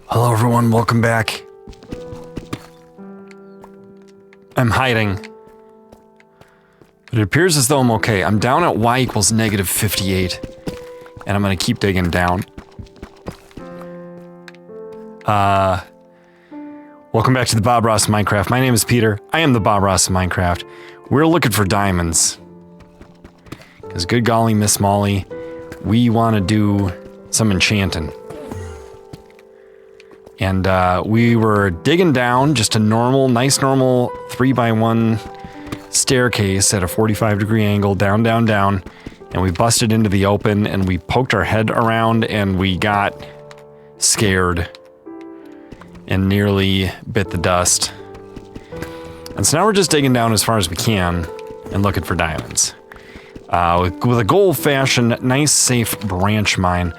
Hello everyone, welcome back. I'm hiding. But it appears as though I'm okay. I'm down at y equals negative 58. And I'm gonna keep digging down. Welcome back to the Bob Ross of Minecraft. My name is Peter. I am the Bob Ross of Minecraft. We're looking for diamonds. Because good golly, Miss Molly, we want to do some enchanting. And we were digging down just a nice normal 3x1 staircase at a 45-degree angle, down, down, down. And we busted into the open and we poked our head around and we got scared and nearly bit the dust. And so now we're just digging down as far as we can and looking for diamonds. With a good old-fashioned, nice, safe branch mine.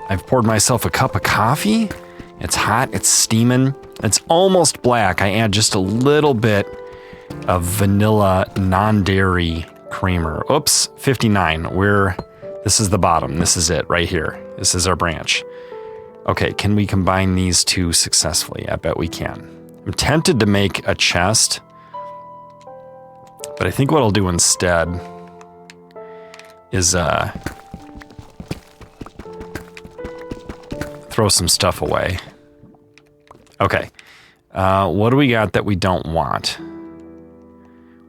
I've poured myself a cup of coffee. It's hot, it's steaming. It's almost black. I add just a little bit of vanilla non-dairy creamer. Oops, 59. This is the bottom. This is it right here. This is our branch. Okay, can we combine these two successfully? I bet we can. I'm tempted to make a chest, but I think what I'll do instead is throw some stuff away. Okay, what do we got that we don't want?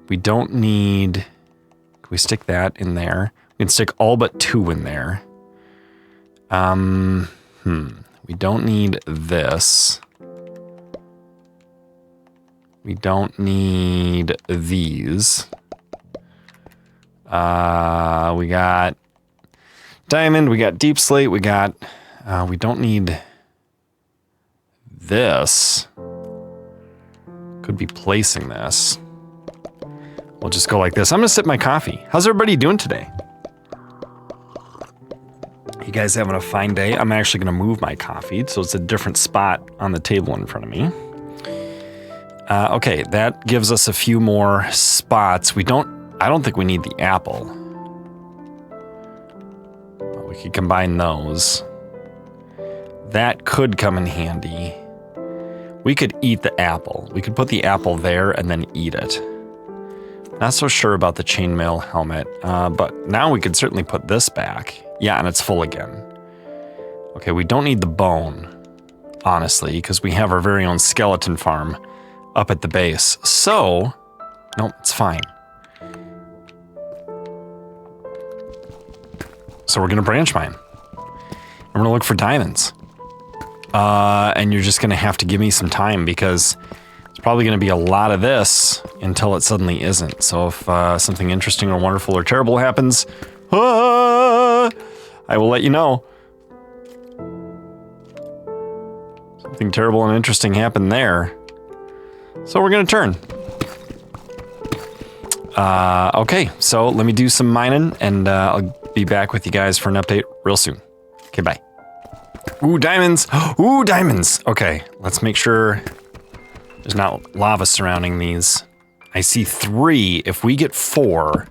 We don't need, can we stick that in there? We can stick all but 2 in there. We don't need this. We don't need these. We got diamond, we got deep slate, we don't need this. Could be placing this. We'll just go like this. I'm gonna sip my coffee. How's everybody doing today? You guys having a fine day? I'm actually gonna move my coffee so it's a different spot on the table in front of me. Okay, that gives us a few more spots. I don't think we need the apple. We could combine those. That could come in handy. We could eat the apple. We could put the apple there and then eat it. Not so sure about the chainmail helmet, but now we could certainly put this back. Yeah, and it's full again. Okay, we don't need the bone, honestly, because we have our very own skeleton farm up at the base. So, no, it's fine. So we're gonna branch mine. I'm gonna look for diamonds. And you're just gonna have to give me some time because it's probably gonna be a lot of this until it suddenly isn't. So if something interesting or wonderful or terrible happens, I will let you know. Something terrible and interesting happened there. So we're gonna turn. Okay, so let me do some mining and I'll be back with you guys for an update real soon. Okay, bye. Ooh, diamonds! Ooh, diamonds! Okay, let's make sure there's not lava surrounding these. I see 3. If we get 4,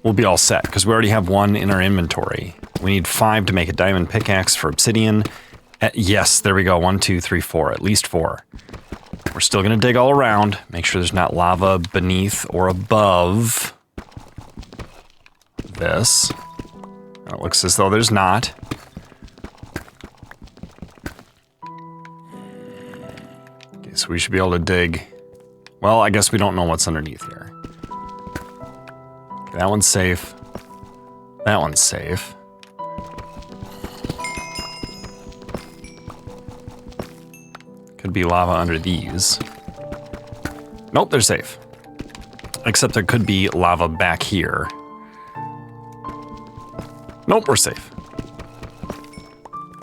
we'll be all set, because we already have 1 in our inventory. We need 5 to make a diamond pickaxe for obsidian. Yes, there we go. 1, 2, 3, 4. At least 4. We're still gonna dig all around, make sure there's not lava beneath or above this. It looks as though there's not. Okay, so we should be able to dig. Well, I guess we don't know what's underneath here. Okay, that one's safe. That one's safe. Could be lava under these. Nope, they're safe. Except there could be lava back here. Nope, we're safe.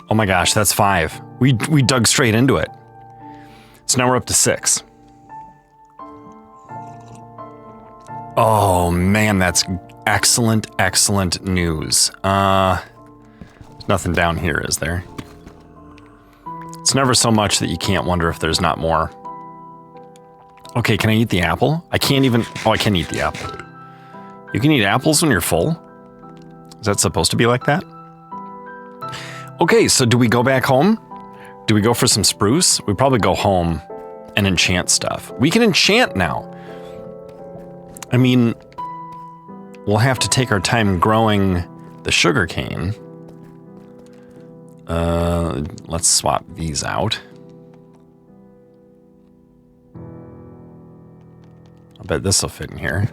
Oh my gosh, that's 5. We dug straight into it. So now we're up to 6. Oh man, that's excellent, excellent news. There's nothing down here, is there? It's never so much that you can't wonder if there's not more. Okay, can I eat the apple? I can't even... Oh, I can eat the apple. You can eat apples when you're full? Is that supposed to be like that? Okay, so do we go back home? Do we go for some spruce? We probably go home and enchant stuff. We can enchant now. I mean, we'll have to take our time growing the sugarcane. Let's swap these out. I bet this will fit in here.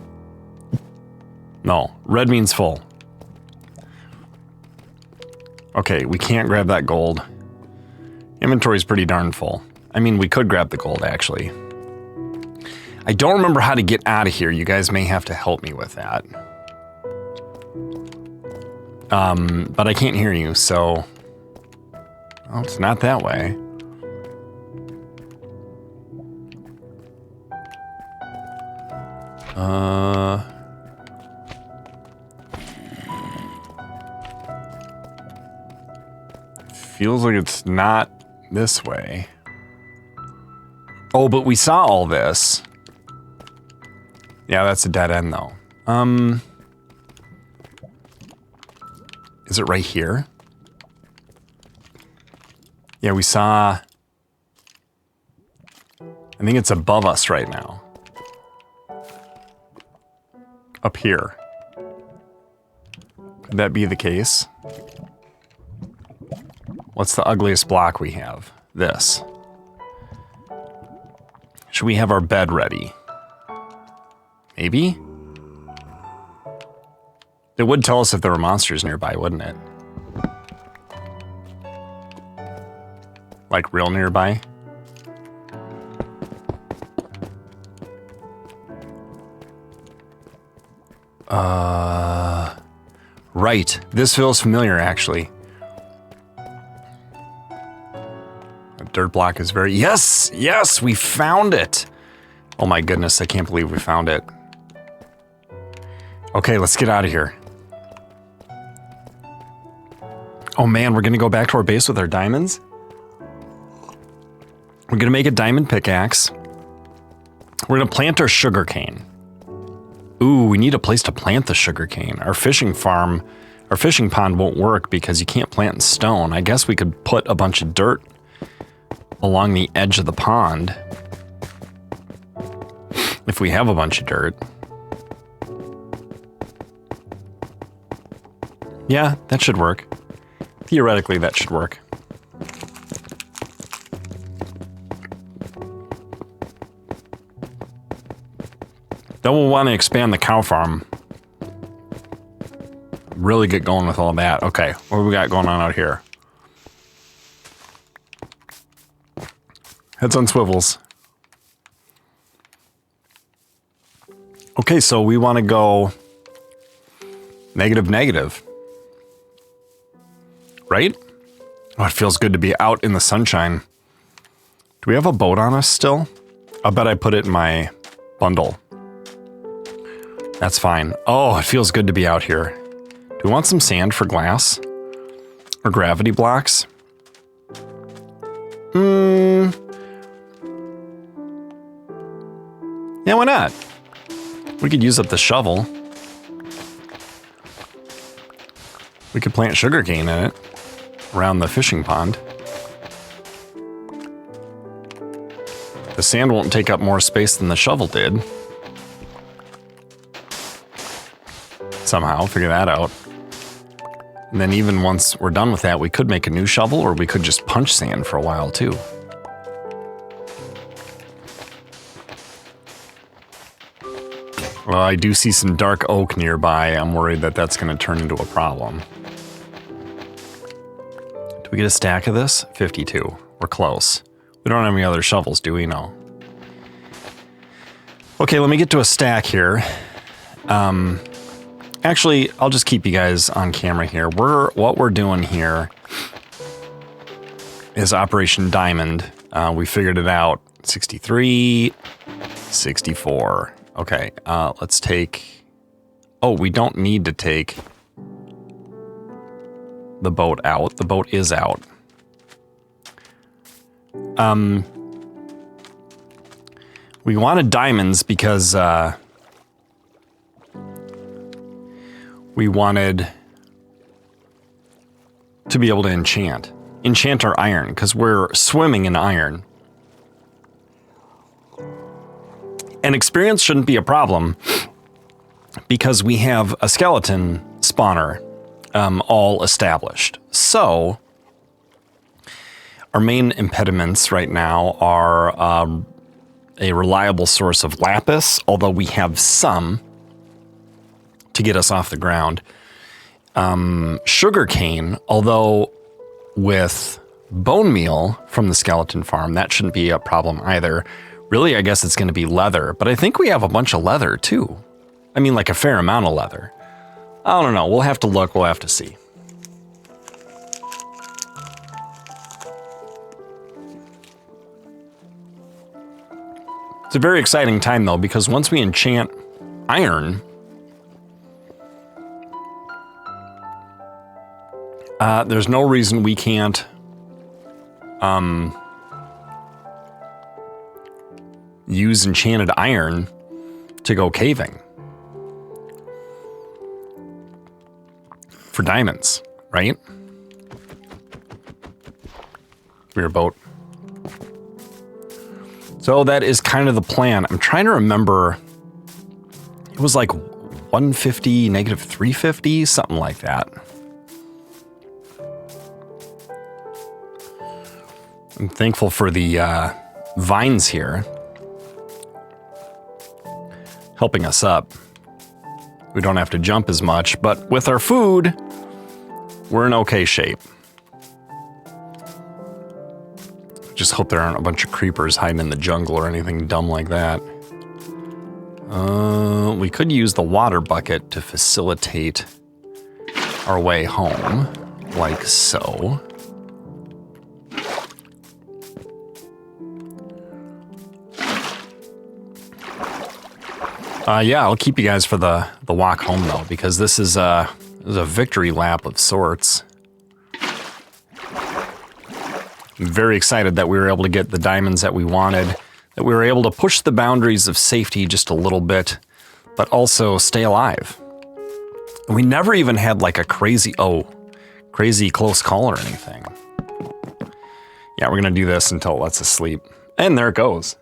No, red means full. Okay, we can't grab that gold. Inventory's pretty darn full. I mean, we could grab the gold, actually. I don't remember how to get out of here. You guys may have to help me with that. But I can't hear you, so... Oh, it's not that way. Feels like it's not this way. Oh, but we saw all this. Yeah, that's a dead end, though. Is it right here? Yeah, we saw... I think it's above us right now. Up here. Could that be the case? What's the ugliest block we have? This. Should we have our bed ready? Maybe? It would tell us if there were monsters nearby, wouldn't it? Like real nearby? Right. This feels familiar, actually. A dirt block is very... Yes! Yes! We found it! Oh my goodness, I can't believe we found it. Okay, let's get out of here. Oh man, we're gonna go back to our base with our diamonds? We're gonna make a diamond pickaxe. We're gonna plant our sugarcane. Ooh, we need a place to plant the sugarcane. Our fishing farm, our fishing pond won't work because you can't plant in stone. I guess we could put a bunch of dirt along the edge of the pond. If we have a bunch of dirt. Yeah, that should work. Theoretically, that should work. Then we'll want to expand the cow farm. Really get going with all that. Okay, what do we got going on out here? Heads on swivels. Okay, so we want to go negative, negative. Right? Oh, it feels good to be out in the sunshine. Do we have a boat on us still? I bet I put it in my bundle. That's fine. Oh, it feels good to be out here. Do we want some sand for glass? Or gravity blocks? Yeah, why not? We could use up the shovel. We could plant sugarcane in it. Around the fishing pond. The sand won't take up more space than the shovel did. Somehow, figure that out. And then even once we're done with that, we could make a new shovel, or we could just punch sand for a while too. Well, I do see some dark oak nearby. I'm worried that that's going to turn into a problem. Do we get a stack of this? 52. We're close. We don't have any other shovels, do we? No. Okay, let me get to a stack here. Actually, I'll just keep you guys on camera here. What we're doing here is Operation Diamond. We figured it out. 63, 64. Okay, let's take... Oh, we don't need to take the boat out. The boat is out. We wanted diamonds because we wanted to be able to enchant our iron, because we're swimming in iron. And experience shouldn't be a problem because we have a skeleton spawner all established. So our main impediments right now are a reliable source of lapis, although we have some to get us off the ground. Sugarcane, although with bone meal from the skeleton farm, that shouldn't be a problem either. Really, I guess it's going to be leather, but I think we have a bunch of leather too. I mean, like a fair amount of leather. I don't know. We'll have to look. We'll have to see. It's a very exciting time though, because once we enchant iron, there's no reason we can't use enchanted iron to go caving for diamonds, right? For your boat. So that is kind of the plan. I'm trying to remember. It was like 150, negative 350, something like that. I'm thankful for the vines here helping us up. We don't have to jump as much, but with our food, we're in okay shape. Just hope there aren't a bunch of creepers hiding in the jungle or anything dumb like that. We could use the water bucket to facilitate our way home, like so. Yeah, I'll keep you guys for the walk home though, because this is a victory lap of sorts. I'm very excited that we were able to get the diamonds that we wanted, that we were able to push the boundaries of safety just a little bit, but also stay alive. We never even had like a crazy close call or anything. Yeah, we're gonna do this until it lets us sleep. And there it goes.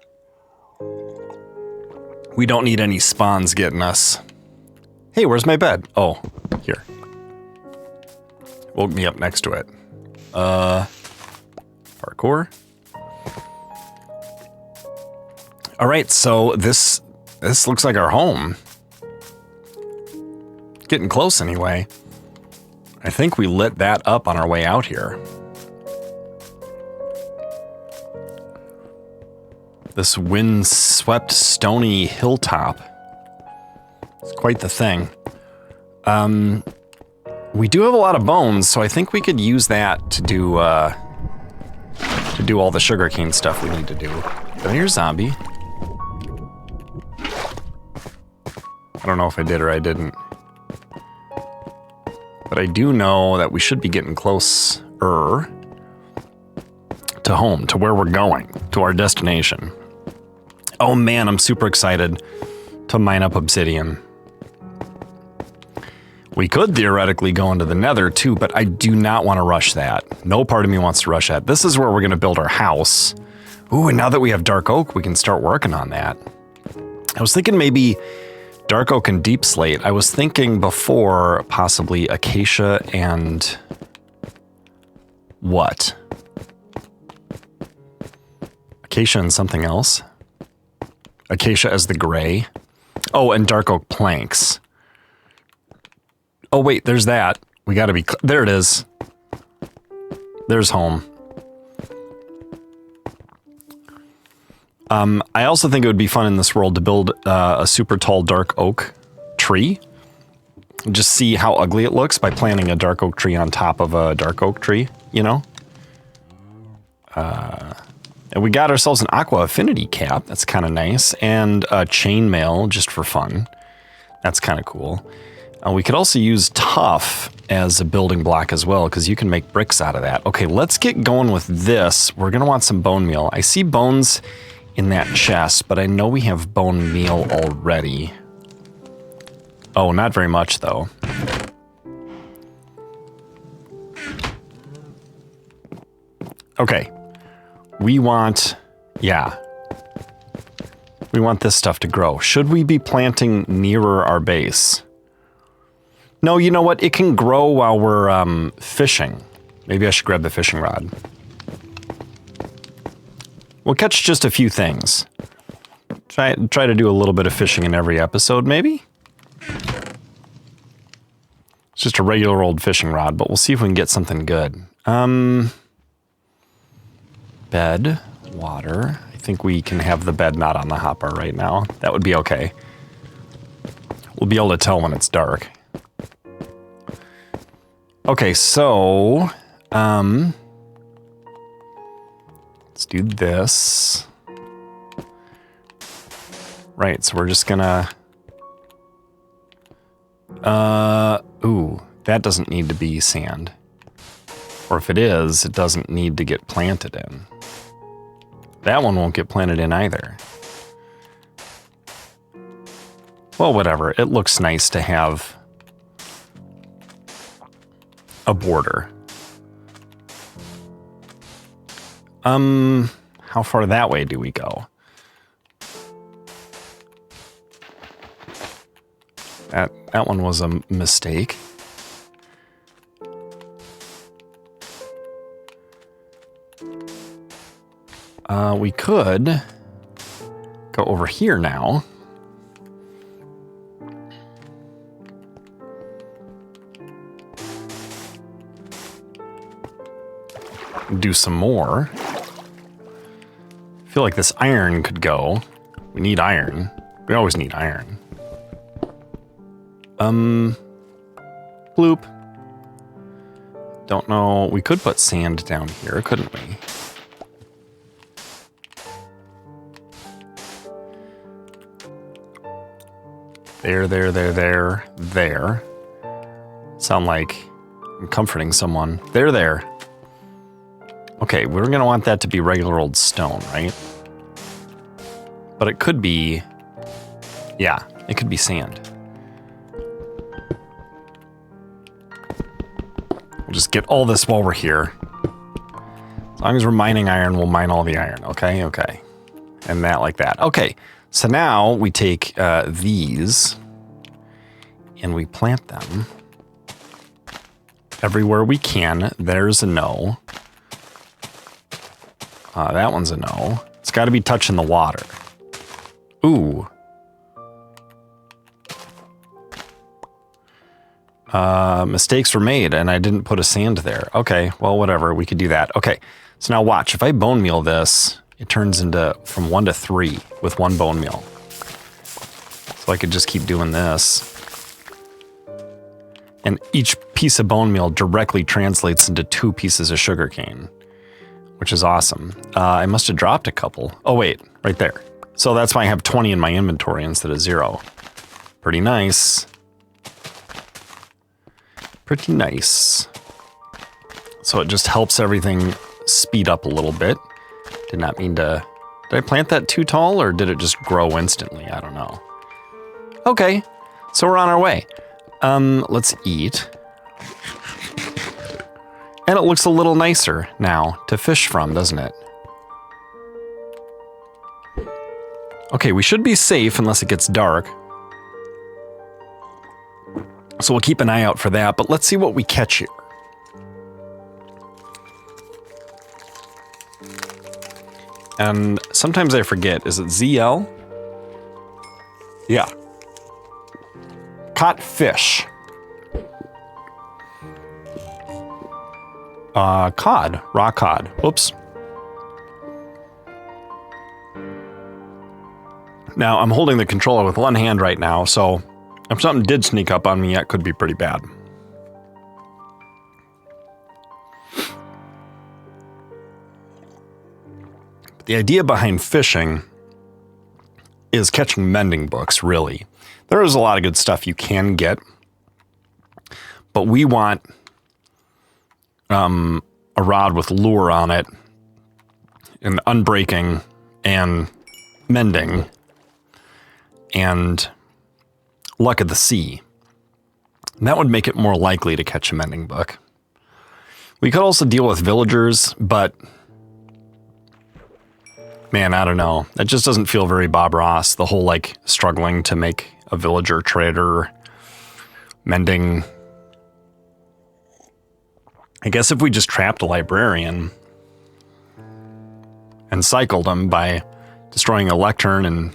We don't need any spawns getting us. Hey, where's my bed? Oh, here. Woke me up next to it. Parkour. All right, so this looks like our home. Getting close anyway. I think we lit that up on our way out here. This wind-swept stony hilltop. It's quite the thing. We do have a lot of bones, so I think we could use that to do all the sugarcane stuff we need to do. Did I hear zombie? I don't know if I did or I didn't. But I do know that we should be getting closer to home, to where we're going, to our destination. Oh man, I'm super excited to mine up obsidian. We could theoretically go into the nether too, but I do not want to rush that. No part of me wants to rush that. This is where we're going to build our house. Ooh, and now that we have dark oak, we can start working on that. I was thinking maybe dark oak and deep slate. I was thinking before possibly acacia and what? Acacia and something else? Acacia as the gray. Oh, and dark oak planks. Oh wait, there's that. We gotta be, there it is. There's home. I also think it would be fun in this world to build a super tall dark oak tree. Just see how ugly it looks by planting a dark oak tree on top of a dark oak tree, you know? And we got ourselves an aqua affinity cap. That's kind of nice. And a chainmail just for fun. That's kind of cool. We could also use tuff as a building block as well, because you can make bricks out of that. Okay, let's get going with this. We're going to want some bone meal. I see bones in that chest, but I know we have bone meal already. Oh, not very much, though. Okay. We want, yeah. We want this stuff to grow. Should we be planting nearer our base? No, you know what? It can grow while we're fishing. Maybe I should grab the fishing rod. We'll catch just a few things. Try to do a little bit of fishing in every episode, maybe? It's just a regular old fishing rod, but we'll see if we can get something good. Bed, water. I think we can have the bed not on the hopper right now. That would be okay. We'll be able to tell when it's dark. Okay, so let's do this. Right, so we're just gonna ooh, that doesn't need to be sand. Or if it is, it doesn't need to get planted in. That one won't get planted in either. Well, whatever. It looks nice to have a border. How far that way do we go? That one was a mistake. We could go over here now. Do some more. I feel like this iron could go. We need iron. We always need iron. Bloop. Don't know. We could put sand down here, couldn't we? There. Sound like I'm comforting someone. There. Okay, we're gonna want that to be regular old stone, right? But it could be, yeah, it could be sand. We'll just get all this while we're here. As long as we're mining iron, we'll mine all the iron, okay? Okay. And that like that. Okay, so now we take these and we plant them everywhere we can. There's a no. That one's a no. It's got to be touching the water. Ooh. Mistakes were made and I didn't put a sand there. Okay, well, whatever. We could do that. Okay, so now watch. If I bone meal this, it turns into from 1 to 3 with 1 bone meal. So I could just keep doing this. And each piece of bone meal directly translates into 2 pieces of sugarcane, which is awesome. I must have dropped a couple. Oh, wait, right there. So that's why I have 20 in my inventory instead of 0. Pretty nice. Pretty nice. So it just helps everything speed up a little bit. Did not mean to... Did I plant that too tall or did it just grow instantly? I don't know. Okay, so we're on our way. Let's eat. And it looks a little nicer now to fish from, doesn't it? Okay, we should be safe unless it gets dark. So we'll keep an eye out for that, but let's see what we catch here. And sometimes I forget, is it ZL? Yeah. Caught fish. Cod. Raw cod. Whoops. Now, I'm holding the controller with one hand right now, so if something did sneak up on me, that could be pretty bad. But the idea behind fishing is catching mending books, really. There is a lot of good stuff you can get, but we want a rod with lure on it and unbreaking and mending and luck of the sea. And that would make it more likely to catch a mending book. We could also deal with villagers, but Man, I don't know. That just doesn't feel very Bob Ross. The whole like struggling to make a villager trader, mending. I guess if we just trapped a librarian and cycled him by destroying a lectern and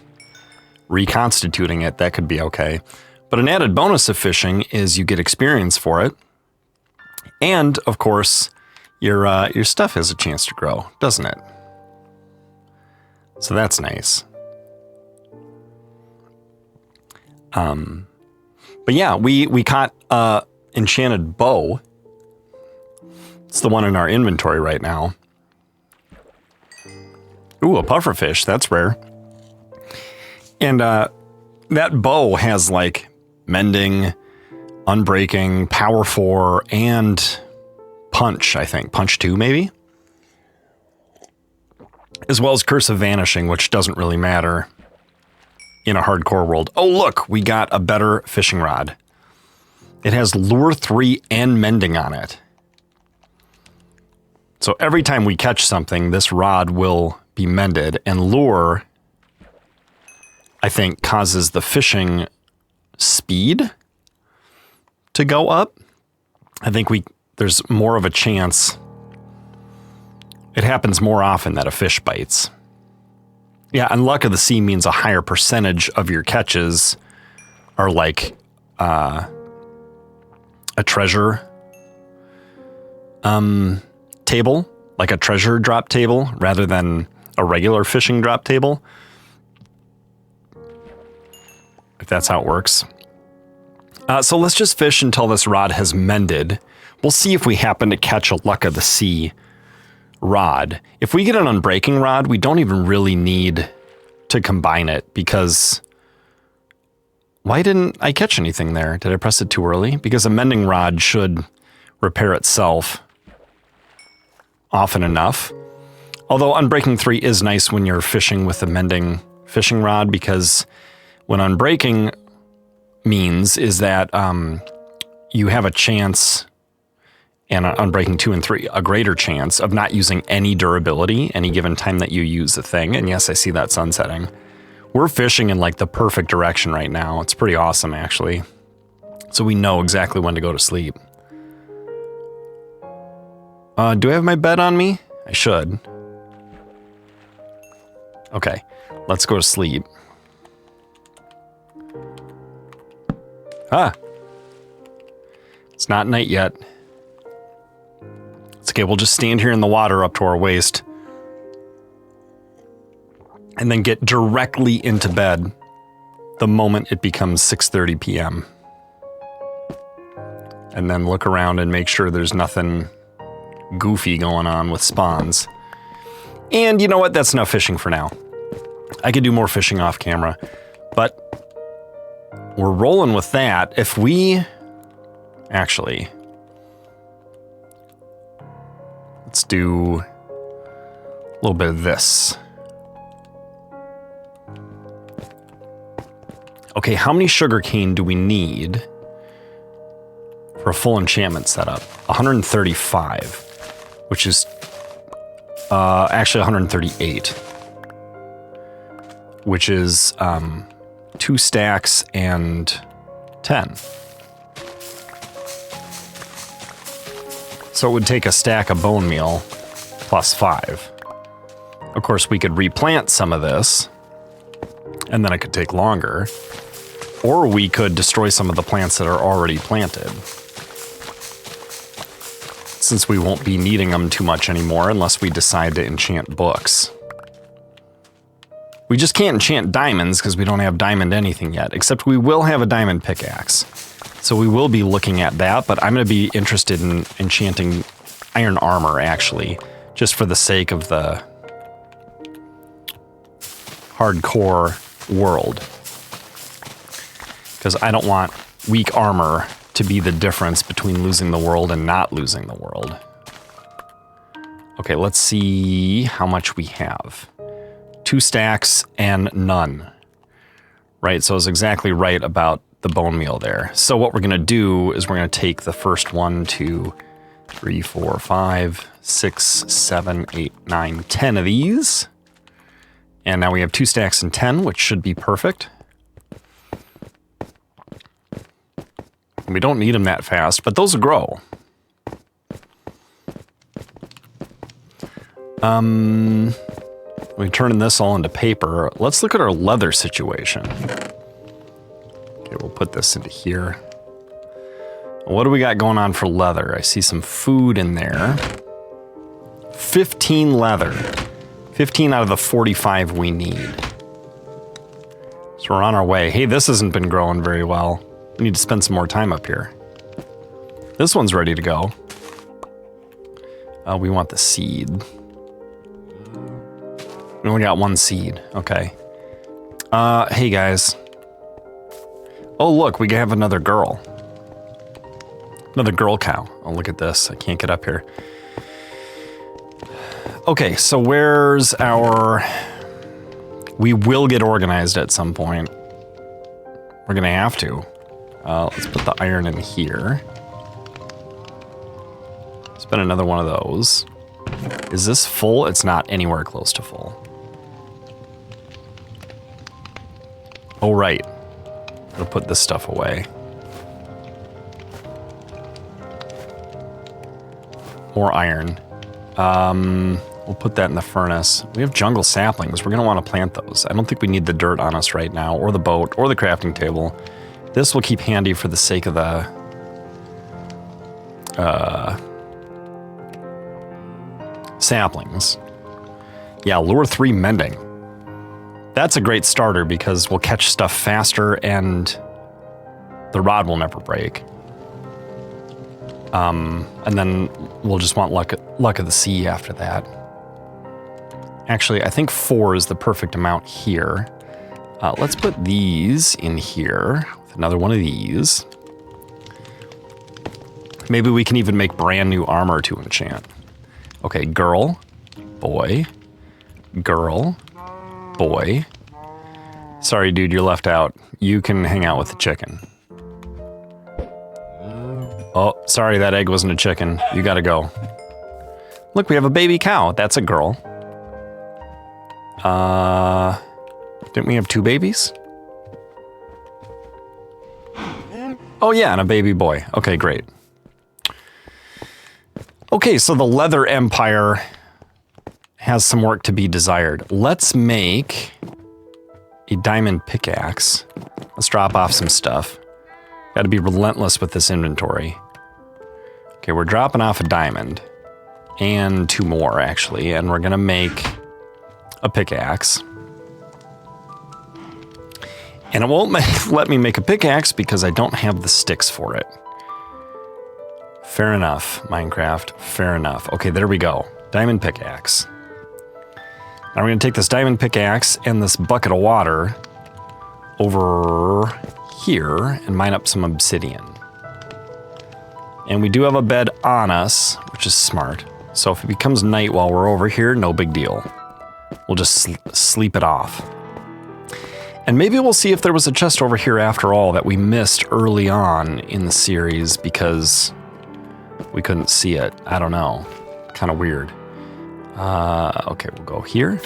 reconstituting it, that could be okay. But an added bonus of fishing is you get experience for it. And of course, your stuff has a chance to grow, doesn't it? So that's nice. But yeah, we caught a enchanted bow. It's the one in our inventory right now. Ooh, a pufferfish. That's rare. And that bow has like mending, unbreaking, power 4, and punch, I think. Punch 2, maybe? As well as Curse of Vanishing, which doesn't really matter in a hardcore world. Oh, look, we got a better fishing rod. It has Lure 3 and Mending on it. So every time we catch something, this rod will be mended, and Lure, I think, causes the fishing speed to go up. I think there's more of a chance. It happens more often that a fish bites. Yeah, and Luck of the Sea means a higher percentage of your catches are like a treasure table, like a treasure drop table, rather than a regular fishing drop table. If that's how it works. So let's just fish until this rod has mended. We'll see if we happen to catch a Luck of the Sea rod. If we get an unbreaking rod, we don't even really need to combine it, because why didn't I catch anything there? Did I press it too early? Because a mending rod should repair itself often enough. Although unbreaking 3 is nice when you're fishing with a mending fishing rod, because what unbreaking means is that you have a chance, and unbreaking 2 and 3, a greater chance of not using any durability any given time that you use the thing. And yes, I see that sun setting. We're fishing in like the perfect direction right now. It's pretty awesome, actually. So we know exactly when to go to sleep. Do I have my bed on me? I should. Okay, let's go to sleep. It's not night yet. It's okay, we'll just stand here in the water up to our waist and then get directly into bed the moment it becomes 6:30 p.m. And then look around and make sure there's nothing goofy going on with spawns. And you know what? That's enough fishing for now. I could do more fishing off camera, but we're rolling with that. If we actually, let's do a little bit of this. Okay, how many sugarcane do we need for a full enchantment setup? 135, which is actually 138, which is 2 stacks and 10. So it would take a stack of bone meal plus 5. Of course, we could replant some of this, and then it could take longer. Or we could destroy some of the plants that are already planted, since we won't be needing them too much anymore unless we decide to enchant books. We just can't enchant diamonds because we don't have diamond anything yet, except we will have a diamond pickaxe. So we will be looking at that, but I'm going to be interested in enchanting iron armor, actually, just for the sake of the hardcore world. Because I don't want weak armor to be the difference between losing the world and not losing the world. Okay, let's see how much we have. 2 stacks and none. Right, so I was exactly right about the bone meal there. So what we're going to do is we're going to take the first 1, 2, 3, 4, 5, 6, 7, 8, 9, 10 of these. And now we have 2 stacks and 10, which should be perfect. We don't need them that fast, but those will grow. We're turning this all into paper. Let's look at our leather situation. Okay, we'll put this into here. What do we got going on for leather? I see some food in there. 15 leather. 15 out of the 45 we need. So we're on our way. Hey, this hasn't been growing very well. We need to spend some more time up here. This one's ready to go. We want the seed. We only got 1 seed. Okay. Hey guys. Oh look, we have another girl. Another girl cow. Oh, look at this. I can't get up here. Okay, so where's our... We will get organized at some point. We're gonna have to. Let's put the iron in here. Spend another one of those. Is this full? It's not anywhere close to full. Oh, right. I'll put this stuff away. More iron. We'll put that in the furnace. We have jungle saplings. We're going to want to plant those. I don't think we need the dirt on us right now, or the boat, or the crafting table. This will keep handy for the sake of the... saplings. Yeah, lure 3 mending. That's a great starter because we'll catch stuff faster and the rod will never break. And then we'll just want luck of the sea after that. Actually, I think 4 is the perfect amount here. Let's put these in here with another one of these. Maybe we can even make brand new armor to enchant. Okay, girl, boy, girl, boy. Sorry, dude, you're left out. You can hang out with the chicken. Oh, sorry, that egg wasn't a chicken. You gotta go. Look, we have a baby cow. That's a girl. Didn't we have 2 babies? Oh yeah, and a baby boy. Okay, great. Okay, so the leather empire has some work to be desired. Let's make a diamond pickaxe. Let's drop off some stuff. Got to be relentless with this inventory. Okay, we're dropping off a diamond. And 2 more, actually. And we're going to make a pickaxe. And it won't let me make a pickaxe because I don't have the sticks for it. Fair enough, Minecraft. Fair enough. Okay, there we go. Diamond pickaxe. Now we're going to take this diamond pickaxe and this bucket of water over here and mine up some obsidian. And we do have a bed on us, which is smart. So if it becomes night while we're over here, no big deal. We'll just sleep it off. And maybe we'll see if there was a chest over here after all that we missed early on in the series because we couldn't see it. I don't know. Kind of weird. Okay, we'll go here.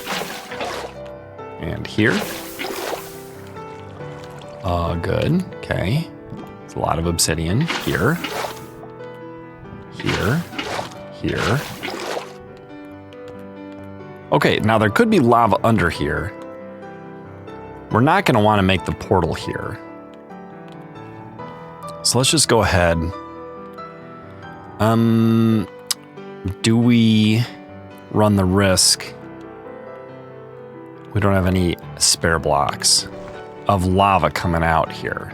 And here. Good. Okay. It's a lot of obsidian. Here. Here. Here. Okay, now there could be lava under here. We're not going to want to make the portal here. So let's just go ahead. Do we run the risk? We don't have any spare blocks of lava coming out here.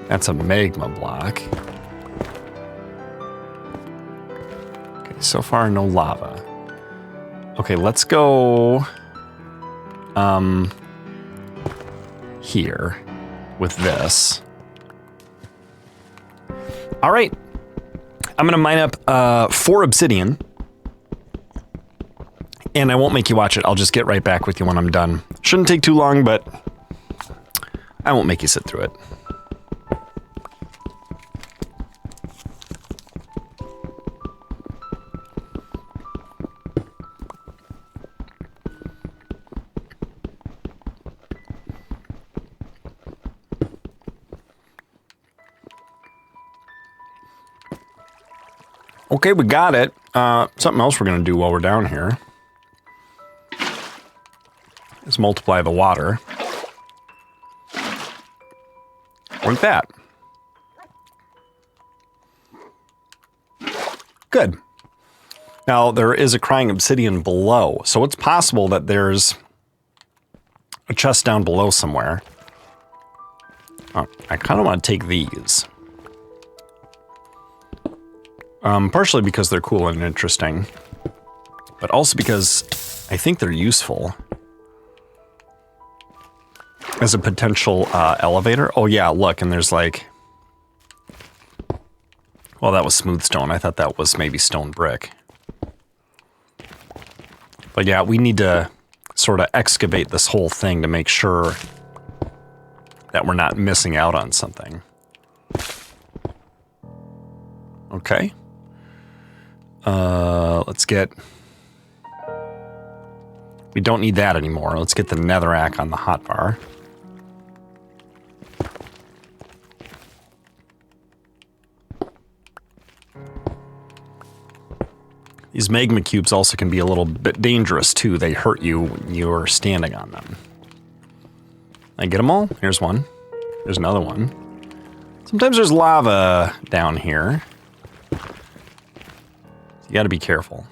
That's a magma block. Okay, so far no lava. Okay, let's go here with this. All right. I'm going to mine up 4 obsidian. And I won't make you watch it. I'll just get right back with you when I'm done. Shouldn't take too long, but I won't make you sit through it. Okay, we got it. Something else we're going to do while we're down here is multiply the water. Like that. Good. Now, there is a crying obsidian below, so it's possible that there's a chest down below somewhere. Oh, I kind of want to take these. Partially because they're cool and interesting, but also because I think they're useful as a potential elevator. Oh yeah, look, and there's like... Well, that was smooth stone. I thought that was maybe stone brick. But yeah, we need to sort of excavate this whole thing to make sure that we're not missing out on something. Okay. Let's get... We don't need that anymore. Let's get the netherrack on the hotbar. These magma cubes also can be a little bit dangerous too. They hurt you when you're standing on them. I get them all? Here's one. There's another one. Sometimes there's lava down here. You gotta be careful.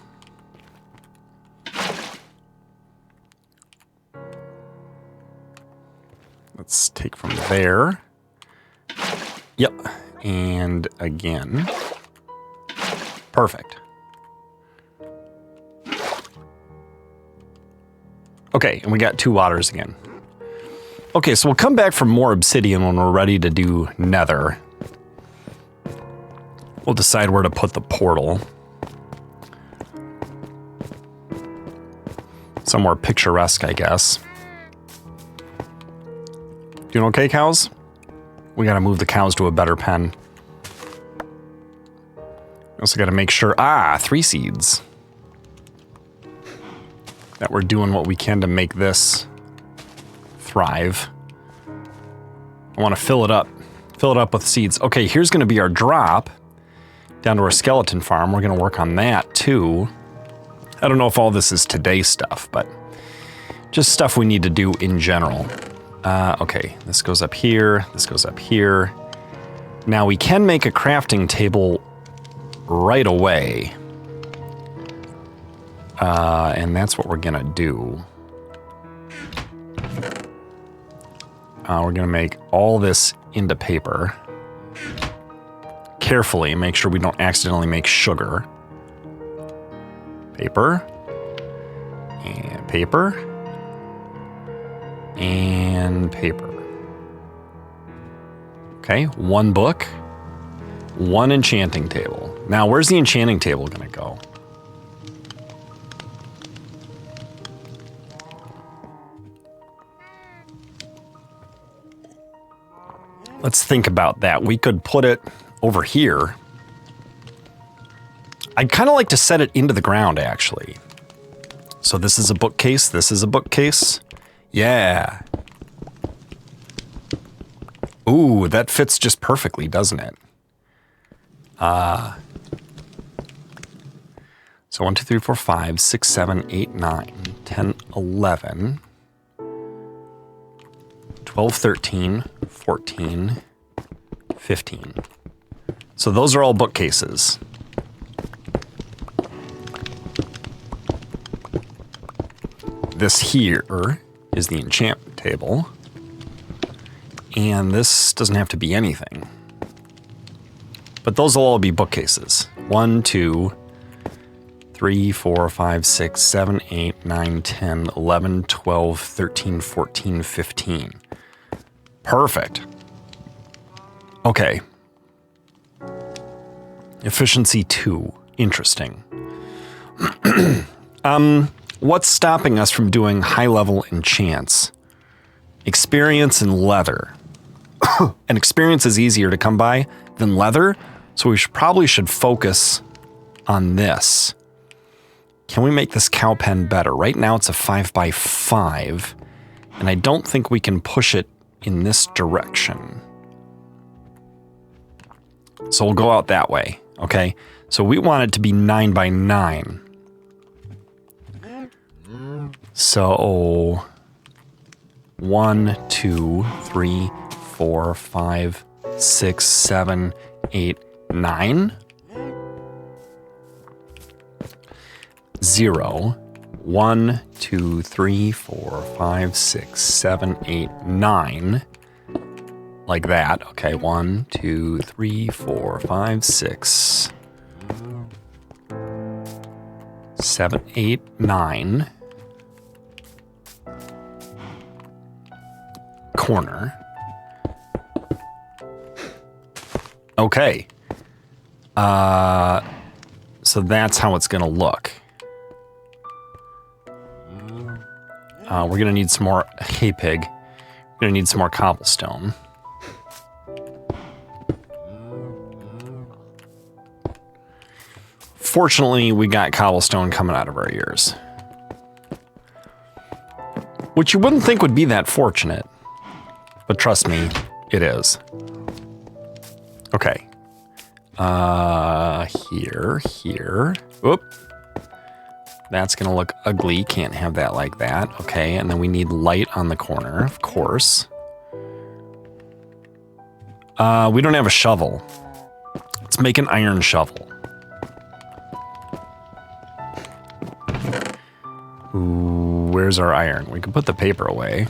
Let's take from there. Yep. And again. Perfect. Okay, and we got 2 waters again. Okay, so we'll come back for more obsidian when we're ready to do nether. We'll decide where to put the portal. Somewhere picturesque, I guess. Doing okay, cows? We gotta move the cows to a better pen. We also gotta make sure... 3 seeds. That we're doing what we can to make this thrive. I want to fill it up with seeds. Okay, here's going to be our drop down to our skeleton farm. We're going to work on that too. I don't know if all this is today stuff, but just stuff we need to do in general. Okay, this goes up here. This goes up here. Now we can make a crafting table right away. And that's what we're gonna do. We're gonna make all this into paper. Carefully, make sure we don't accidentally make sugar. Paper. And paper. And paper. Okay, 1 book. 1 enchanting table. Now, where's the enchanting table gonna go? Let's think about that. We could put it over here. I'd kind of like to set it into the ground, actually. So this is a bookcase. This is a bookcase. Yeah. Ooh, that fits just perfectly, doesn't it? So 1, 2, 3, 4, 5, 6, 7, 8, 9, 10, 11... 12, 13, 14, 15. So those are all bookcases. This here is the enchantment table. And this doesn't have to be anything. But those will all be bookcases. 1, 2, 3, 4, 5, 6, 7, 8, 9, 10, 11, 12, 13, 14, 15. Perfect. Okay. Efficiency 2. Interesting. What's stopping us from doing high-level enchants? Experience and leather. And experience is easier to come by than leather, so we probably should focus on this. Can we make this cow pen better? Right now it's a 5x5, and I don't think we can push it in this direction. So we'll go out that way, okay? So we want it to be 9 by 9. So 1, 2, 3, 4, 5, 6, 7, 8, 9. 0, 1, 2, 3, 4, 5, 6, 7, 8, 9. Like that. Okay, 1, 2, 3, 4, 5, 6, 7, 8, 9. Corner. Okay. So that's how it's gonna look. We're gonna need some more hay pig. We're gonna need some more cobblestone. Fortunately, we got cobblestone coming out of our ears. Which you wouldn't think would be that fortunate. But trust me, it is. Okay. Here. Oop. That's gonna look ugly. Can't have that like that. Okay, and then we need light on the corner, of course. We don't have a shovel. Let's make an iron shovel. Ooh, where's our iron? We can put the paper away.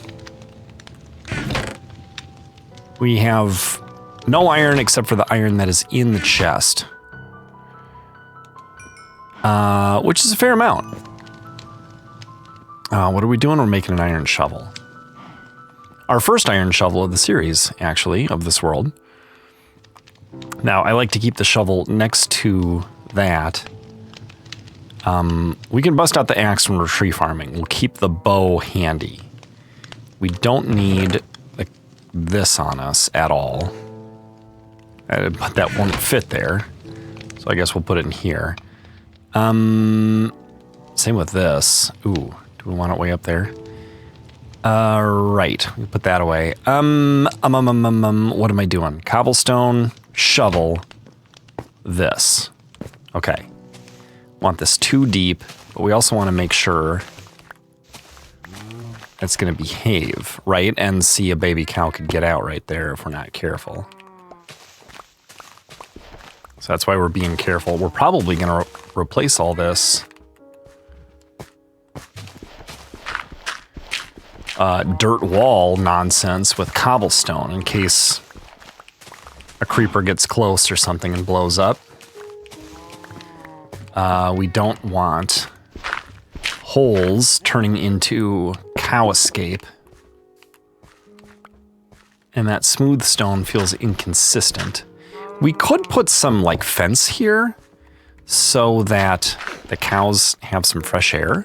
We have no iron except for the iron that is in the chest. Which is a fair amount. What are we doing? We're making an iron shovel. Our first iron shovel of the series, actually, of this world. Now, I like to keep the shovel next to that. We can bust out the axe when we're tree farming. We'll keep the bow handy. We don't need this on us at all. But that won't fit there. So I guess we'll put it in here. Same with this. Ooh, do we want it way up there? Right. We put that away. What am I doing? Cobblestone, shovel, this. Okay. Want this too deep, but we also want to make sure it's going to behave, right? And see, a baby cow could get out right there if we're not careful. So that's why we're being careful. We're probably going to replace all this dirt wall nonsense with cobblestone in case a creeper gets close or something and blows up. We don't want holes turning into cow escape. And that smooth stone feels inconsistent. We could put some like fence here so that the cows have some fresh air.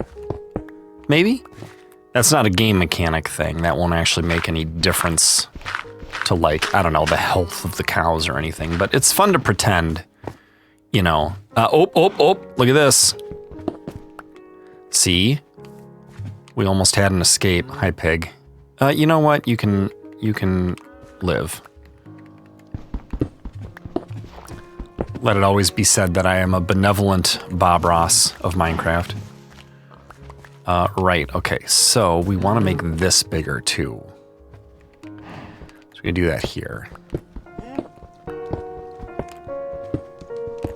Maybe? That's not a game mechanic thing. That won't actually make any difference to, like, I don't know, the health of the cows or anything. But it's fun to pretend, you know. Look at this. See? We almost had an escape. Hi, pig. You know what? You can live. Let it always be said that I am a benevolent Bob Ross of Minecraft. Right, okay, so we want to make this bigger too. So we can do that here.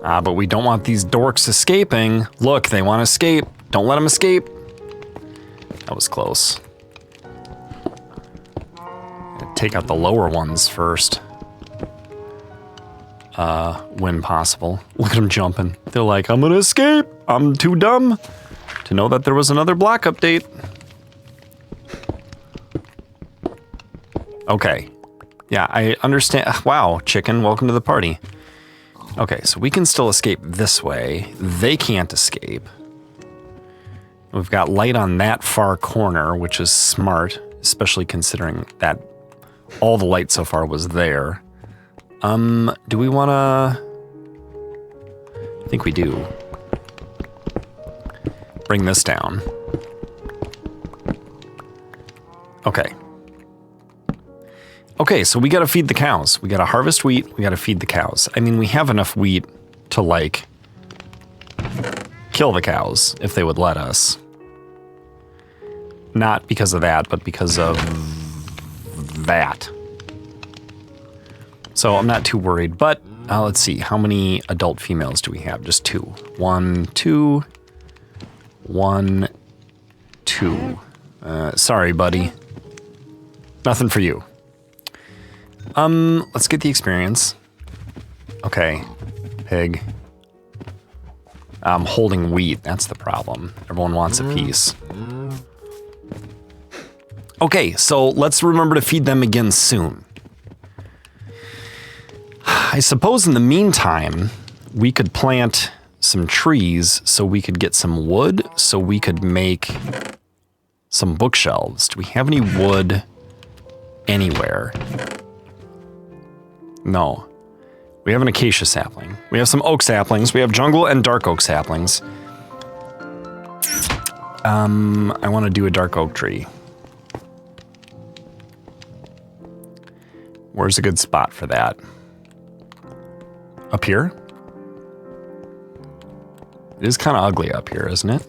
But we don't want these dorks escaping. Look, they want to escape. Don't let them escape. That was close. Take out the lower ones first. When possible. Look at them jumping. They're like, I'm gonna escape. I'm too dumb to know that there was another block update. Okay. Yeah, I understand. Wow, chicken, welcome to the party. Okay, so we can still escape this way. They can't escape. We've got light on that far corner, which is smart, especially considering that all the light so far was there. Do we wanna... I think we do. Bring this down. Okay. Okay, so we gotta feed the cows. We gotta harvest wheat, we gotta feed the cows. I mean, we have enough wheat to, like, kill the cows if they would let us. Not because of that, but because of that. So I'm not too worried, but let's see. How many adult females do we have? Just 2. 1, 2. 1, 2. Sorry, buddy. Nothing for you. Let's get the experience. Okay. Pig. I'm holding wheat. That's the problem. Everyone wants a piece. Okay, so let's remember to feed them again soon. I suppose in the meantime, we could plant some trees so we could get some wood, so we could make some bookshelves. Do we have any wood anywhere? No. We have an acacia sapling. We have some oak saplings. We have jungle and dark oak saplings. I want to do a dark oak tree. Where's a good spot for that? Up here? It is kind of ugly up here, isn't it?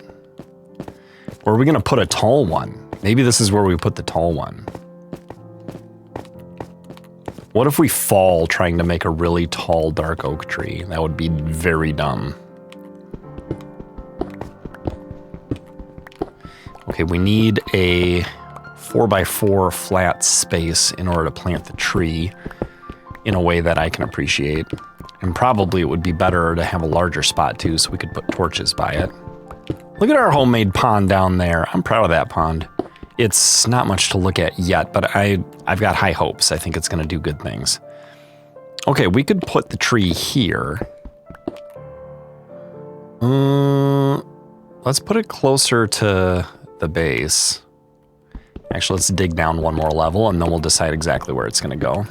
Or are we going to put a tall one? Maybe this is where we put the tall one. What if we fall trying to make a really tall dark oak tree? That would be very dumb. Okay, we need a 4x4 flat space in order to plant the tree in a way that I can appreciate. And probably it would be better to have a larger spot too, so we could put torches by it. Look at our homemade pond down there. I'm proud of that pond. It's not much to look at yet, but I've got high hopes. I think it's going to do good things. Okay, we could put the tree here. Let's put it closer to the base. Actually, let's dig down one more level, and then we'll decide exactly where it's going to go.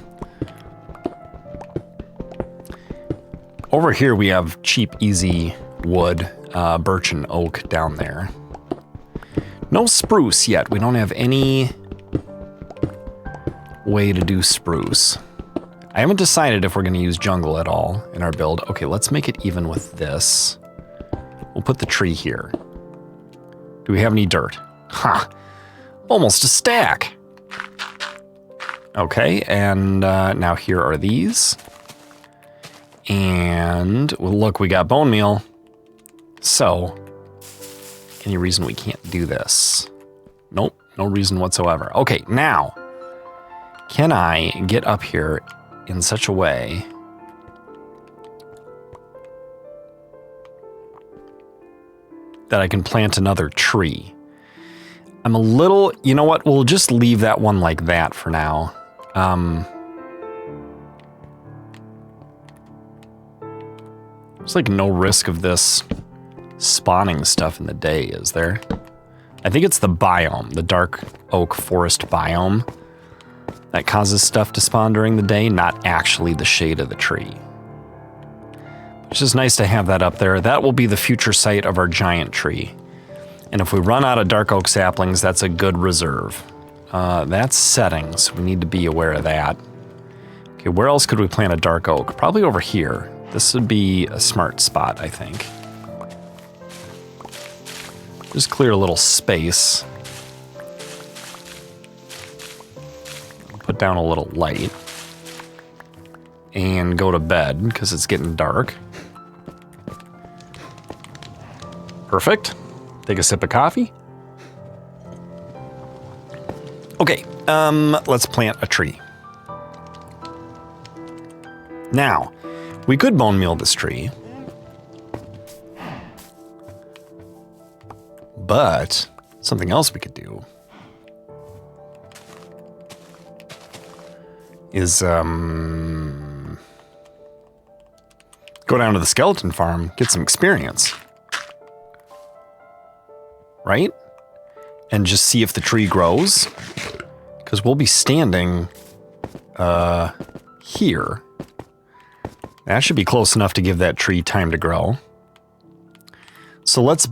Over here, we have cheap, easy wood, birch and oak down there. No spruce yet. We don't have any way to do spruce. I haven't decided if we're going to use jungle at all in our build. Okay, let's make it even with this. We'll put the tree here. Do we have any dirt? Ha! Almost a stack. Okay, and now here are these. And well, look, we got bone meal. So, any reason we can't do this? Nope, no reason whatsoever. Okay, now, can I get up here in such a way that I can plant another tree? I'm a little, you know what, we'll just leave that one like that for now. There's like no risk of this spawning stuff in the day, is there? I think it's the biome, the dark oak forest biome, that causes stuff to spawn during the day, not actually the shade of the tree. It's just nice to have that up there. That will be the future site of our giant tree. And if we run out of dark oak saplings, that's a good reserve. That's settings. We need to be aware of that. Okay, where else could we plant a dark oak? Probably over here. This would be a smart spot, I think. Just clear a little space. Put down a little light. And go to bed, because it's getting dark. Perfect. Take a sip of coffee. Okay, let's plant a tree. Now, we could bone meal this tree. But something else we could do is go down to the skeleton farm, get some experience. Right? And just see if the tree grows. Because we'll be standing here. That should be close enough to give that tree time to grow. So let's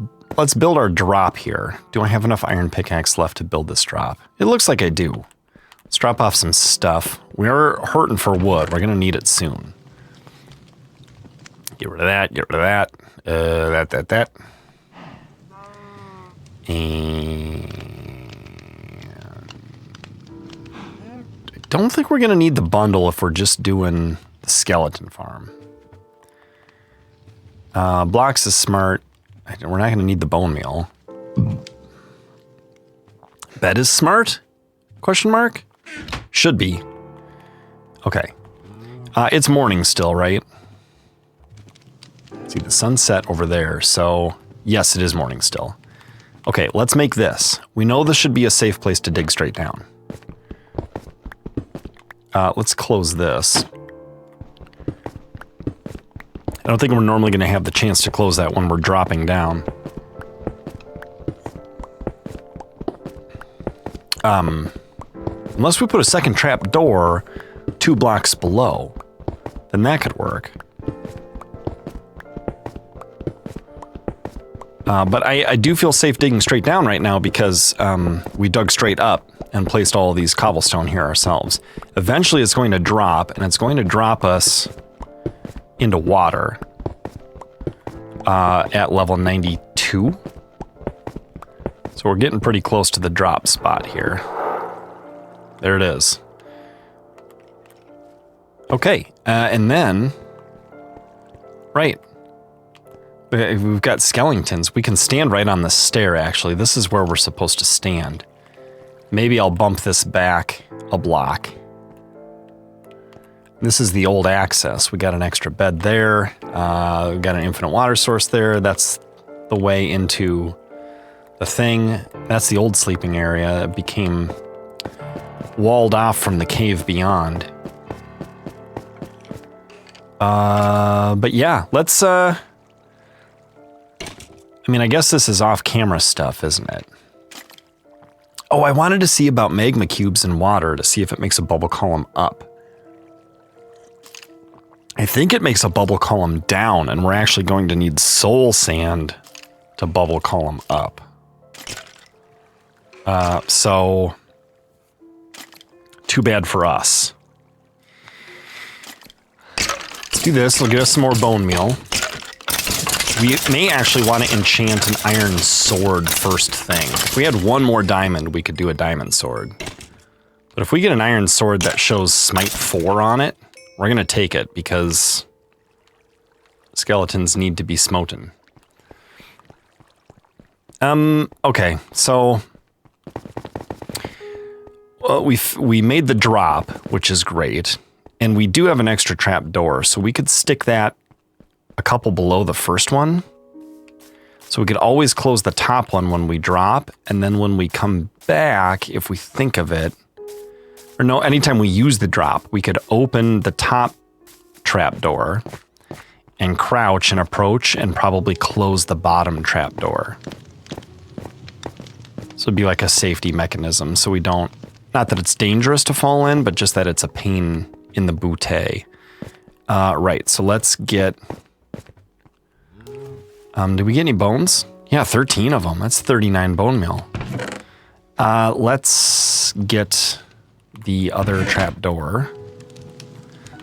build our drop here. Do I have enough iron pickaxe left to build this drop? It looks like I do. Let's drop off some stuff. We're hurting for wood. We're going to need it soon. Get rid of that. Get rid of that. That. And I don't think we're going to need the bundle if we're just doing the skeleton farm. Blocks is smart. We're not going to need the bone meal. Bed is smart? Question mark? Should be. Okay. It's morning still, right? See the sunset over there. So yes, it is morning still. Okay, let's make this. We know this should be a safe place to dig straight down. Let's close this. I don't think we're normally going to have the chance to close that when we're dropping down. Unless we put a second trap door 2 blocks below, then that could work. But I do feel safe digging straight down right now because we dug straight up and placed all of these cobblestone here ourselves. Eventually it's going to drop, and it's going to drop us into water at level 92. So we're getting pretty close to the drop spot here. There it is. Okay, and then, right, we've got skeletons. We can stand right on the stair, actually. This is where we're supposed to stand. Maybe I'll bump this back a block. This is the old access. We got an extra bed there. We got an infinite water source there. That's the way into the thing. That's the old sleeping area. It became walled off from the cave beyond. But yeah, let's, I mean, I guess this is off-camera stuff, isn't it? Oh, I wanted to see about magma cubes in water to see if it makes a bubble column up. I think it makes a bubble column down, and we're actually going to need soul sand to bubble column up. So too bad for us. Let's do this. We'll get us some more bone meal. We may actually want to enchant an iron sword first thing. If we had one more diamond, we could do a diamond sword. But if we get an iron sword that shows Smite 4 on it, we're going to take it because skeletons need to be smoten. Okay, so we made the drop, which is great, and we do have an extra trap door, so we could stick that a couple below the first one. So we could always close the top one when we drop, and then when we come back, if we think of it, or no, anytime we use the drop, we could open the top trap door and crouch and approach and probably close the bottom trap door. So it'd be like a safety mechanism, so we don't, not that it's dangerous to fall in, but just that it's a pain in the bootay. Right, so let's get, did we get any bones? Yeah, 13 of them. That's 39 bone meal. Let's get the other trap door.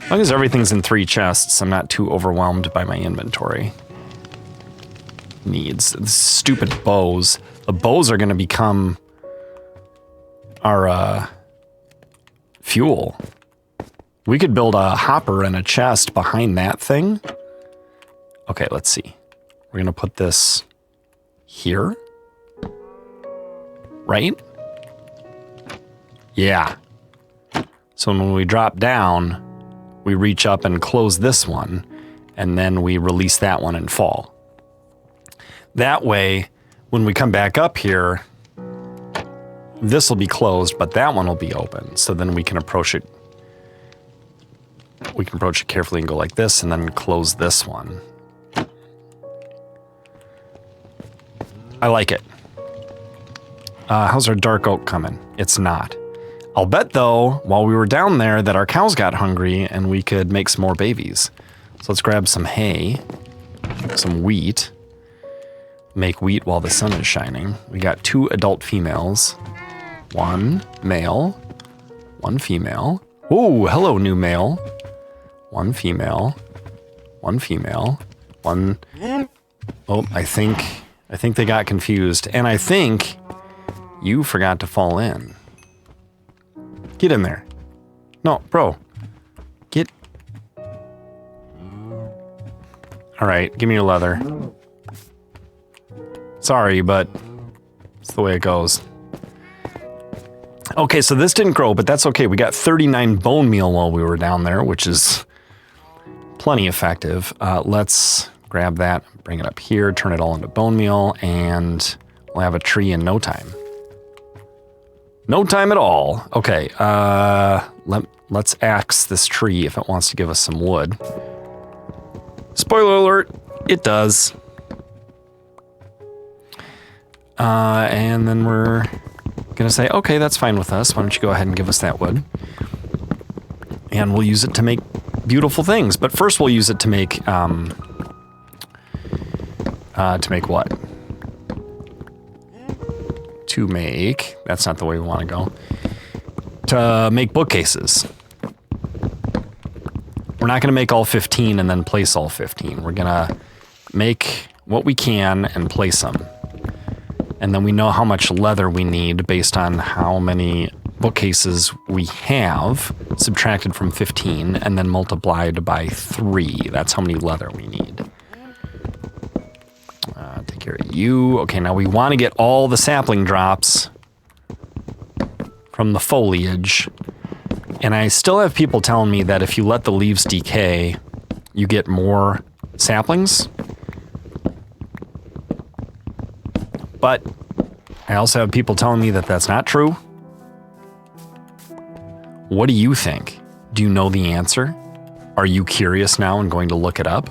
As long as everything's in 3 chests, I'm not too overwhelmed by my inventory needs. The stupid bows. The bows are going to become our fuel. We could build a hopper and a chest behind that thing. Okay, let's see. We're going to put this here. Right? Yeah. So when we drop down, we reach up and close this one, and then we release that one and fall. That way, when we come back up here, this will be closed, but that one will be open. So then we can approach it. We can approach it carefully and go like this, and then close this one. I like it. How's our dark oak coming? It's not. I'll bet, though, while we were down there that our cows got hungry and we could make some more babies. So let's grab some hay, some wheat, make wheat while the sun is shining. We got 2 adult females, 1 male, 1 female. Oh, hello, new male. 1 female, 1 female, 1. Oh, I think I think they got confused. And I think you forgot to fall in. Get in there. No, bro. Get. All right, give me your leather. Sorry, but it's the way it goes. Okay, so this didn't grow, but that's okay. We got 39 bone meal while we were down there, which is plenty effective. Let's grab that, bring it up here, turn it all into bone meal, and we'll have a tree in no time. No time at all. Okay, let's axe this tree if it wants to give us some wood. Spoiler alert, it does. And then we're gonna say, okay, that's fine with us. Why don't you go ahead and give us that wood? And we'll use it to make beautiful things. But first we'll use it to make what? To make, that's not the way we want to go. To make bookcases. We're not gonna make all 15 and then place all 15. We're gonna make what we can and place them. And then we know how much leather we need based on how many bookcases we have, subtracted from 15, and then multiplied by 3. That's how many leather we need. Take care of you. Okay, now we want to get all the sapling drops from the foliage. And I still have people telling me that if you let the leaves decay, you get more saplings. But I also have people telling me that that's not true. What do you think? Do you know the answer? Are you curious now and going to look it up?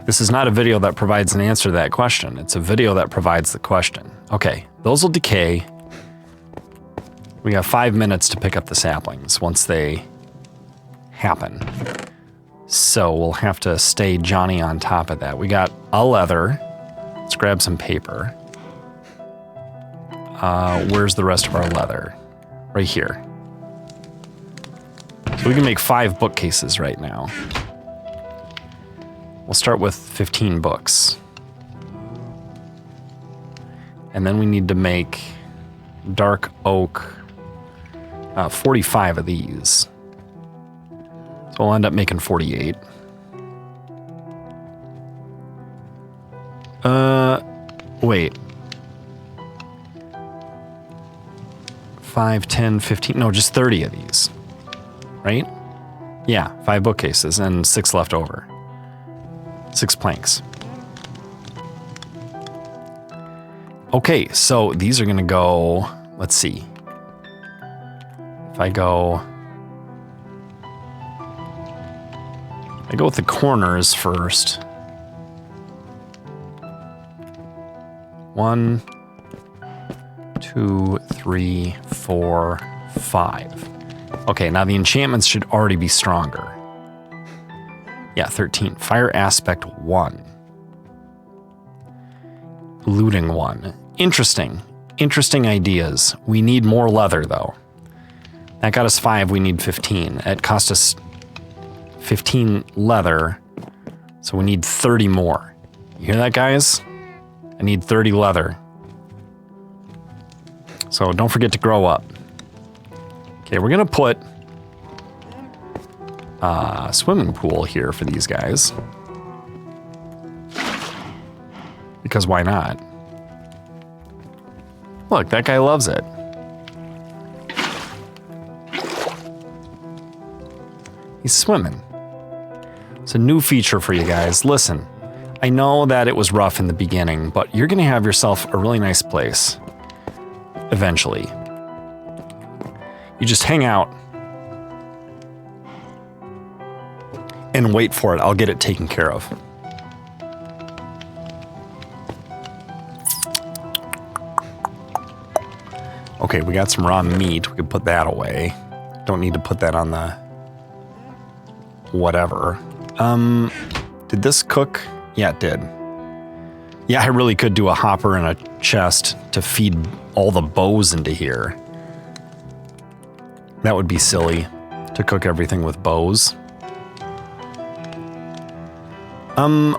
This is not a video that provides an answer to that question. It's a video that provides the question. Okay, those will decay. We have 5 minutes to pick up the saplings once they happen. So we'll have to stay Johnny on top of that. We got a leather. Let's grab some paper. Where's the rest of our leather? Right here. So we can make 5 bookcases right now. We'll start with 15 books. And then we need to make dark oak, 45 of these. So we'll end up making 48. Wait. 5, 10, 15, no, just 30 of these, right? Yeah, 5 bookcases and 6 left over. 6 planks. Okay, so these are gonna go, let's see. If I go with the corners first. 1, 2, 3, 4, 5. Okay, now the enchantments should already be stronger. Yeah, 13. Fire aspect 1. Looting 1. Interesting. Interesting ideas. We need more leather, though. That got us 5, we need 15. It cost us 15 leather, so we need 30 more. You hear that, guys? I need 30 leather. So don't forget to grow up. Okay, we're gonna put a swimming pool here for these guys. Because why not? Look, that guy loves it. He's swimming. It's a new feature for you guys. Listen, I know that it was rough in the beginning, but you're gonna have yourself a really nice place. Eventually. You just hang out and wait for it. I'll get it taken care of. Okay, we got some raw meat. We can put that away. Don't need to put that on the whatever. Did this cook? Yeah, it did. Yeah, I really could do a hopper and a chest to feed all the bows into here. That would be silly to cook everything with bows.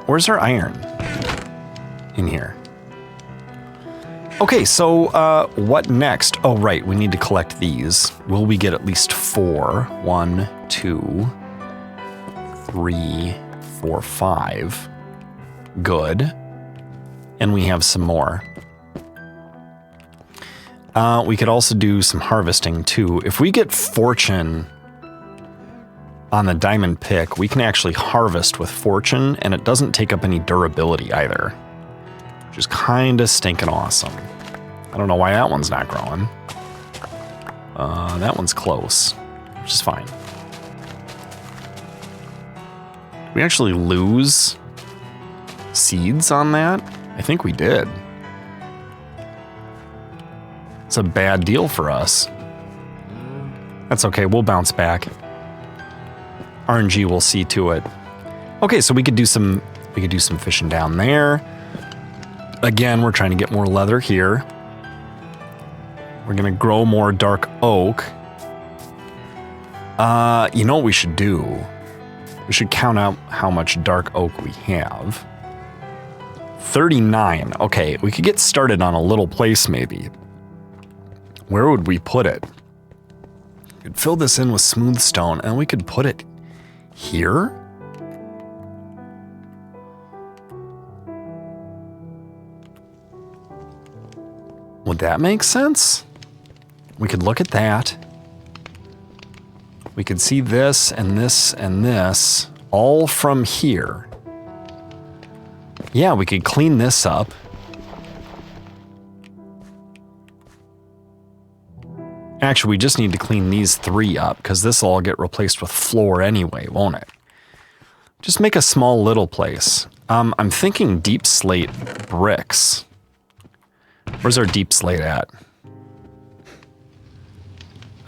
Where's our iron? In here. Okay, so what next? Oh, right, we need to collect these. Will we get at least 4? 1, 2, 3, 4, 5. Good. And we have some more. We could also do some harvesting too. If we get fortune on the diamond pick, we can actually harvest with fortune, and it doesn't take up any durability either, which is kind of stinking awesome. I don't know why that one's not growing. That one's close, which is fine. Did we actually lose seeds on that? I think we did. It's a bad deal for us. That's okay, we'll bounce back. RNG will see to it. Okay, so we could do some fishing down there. Again, we're trying to get more leather here. We're gonna grow more dark oak. You know what we should do? We should count out how much dark oak we have. 39. Okay, we could get started on a little place maybe. Where would we put it? We could fill this in with smooth stone and we could put it here? Would that make sense? We could look at that. We could see this and this and this all from here. Yeah, we could clean this up. Actually, we just need to clean these 3 up because this will all get replaced with floor anyway, won't it? Just make a small little place. I'm thinking deep slate bricks. Where's our deep slate at?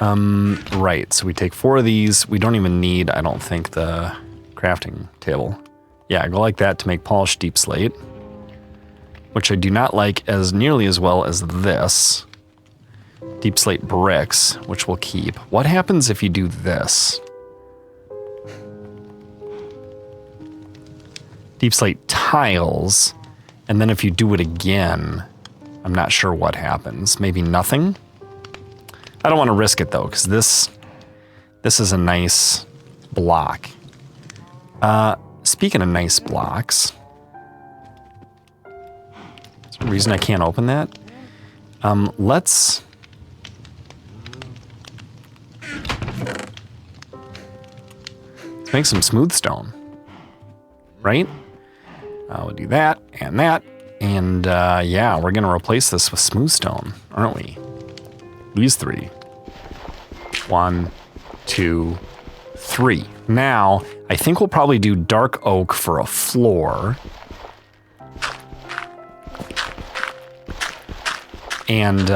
Right, so we take 4 of these. We don't even need, I don't think, the crafting table. Yeah, go like that to make polished deep slate, which I do not like as nearly as well as this. Deep slate bricks, which we'll keep. What happens if you do this? Deep slate tiles, and then if you do it again, I'm not sure what happens. Maybe nothing? I don't want to risk it though, because this is a nice block. Speaking of nice blocks, is there a reason I can't open that? Let's make some smooth stone, right? We'll do that, and yeah, we're gonna replace this with smooth stone, aren't we? These 3. 1, 2, 3. Now, I think we'll probably do dark oak for a floor. And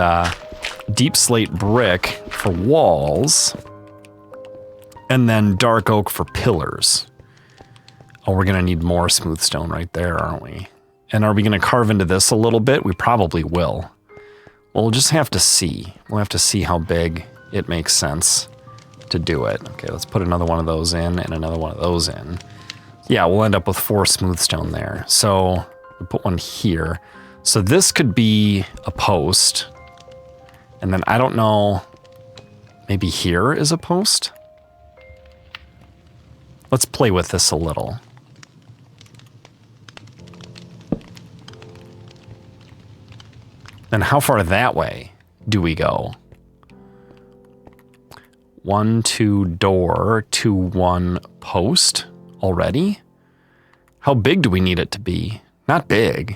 deep slate brick for walls. And then dark oak for pillars. Oh, we're gonna need more smooth stone right there, aren't we? And are we gonna carve into this a little bit? We probably will. Well, we'll just have to see. We'll have to see how big it makes sense to do it. Okay, let's put another one of those in and another one of those in. Yeah, we'll end up with 4 smooth stone there. So we'll put one here. So this could be a post. And then I don't know, maybe here is a post? Let's play with this a little. Then how far that way do we go? 1, 2 door, 2, 1 post already? How big do we need it to be? Not big.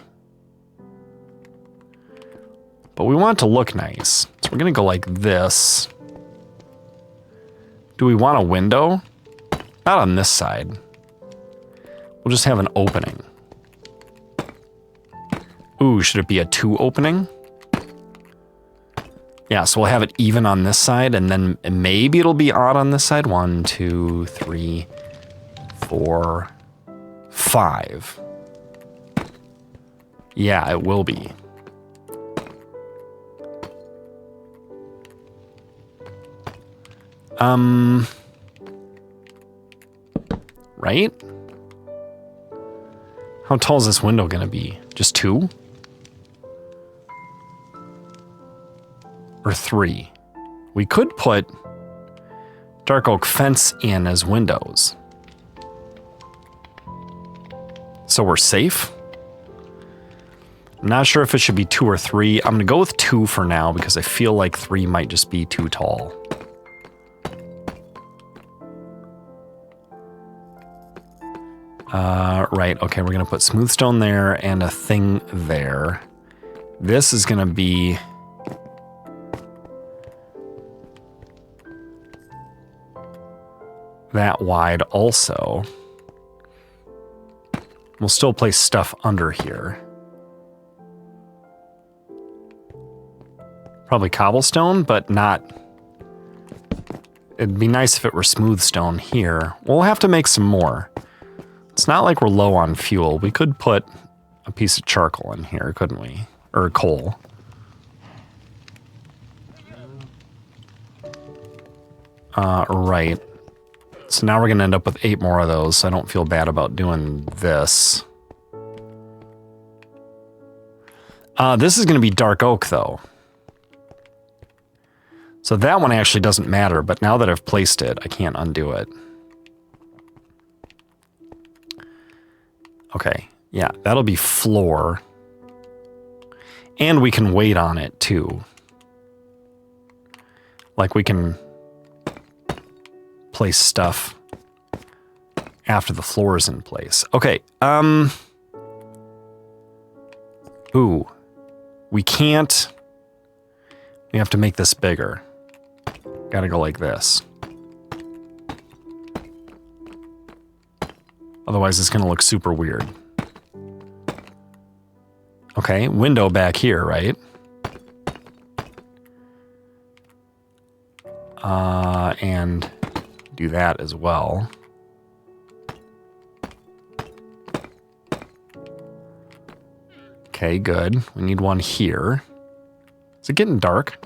But we want it to look nice. So we're gonna go like this. Do we want a window? Not on this side. We'll just have an opening. Ooh, should it be a 2 opening? Yeah, so we'll have it even on this side, and then maybe it'll be odd on this side. 1, 2, 3, 4, 5. Yeah, it will be. Right? How tall is this window gonna be? Just 2? or 3. We could put dark oak fence in as windows. So we're safe. I'm not sure if it should be 2 or 3. I'm gonna go with 2 for now because I feel like 3 might just be too tall. Right, okay, we're gonna put smooth stone there and a thing there. This is gonna be that wide also. We'll still place stuff under here. Probably cobblestone, but not... It'd be nice if it were smooth stone here. We'll have to make some more. It's not like we're low on fuel. We could put a piece of charcoal in here, couldn't we? Or coal. Right. So now we're going to end up with 8 more of those, so I don't feel bad about doing this. This is going to be dark oak, though. So that one actually doesn't matter, but now that I've placed it, I can't undo it. Okay, yeah, that'll be floor. And we can wait on it, too. Like, we can place stuff after the floor is in place. Okay, ooh. We can't... We have to make this bigger. Gotta go like this. Otherwise, it's gonna look super weird. Okay, window back here, right? And do that as well. Okay, good. We need one here. Is it getting dark?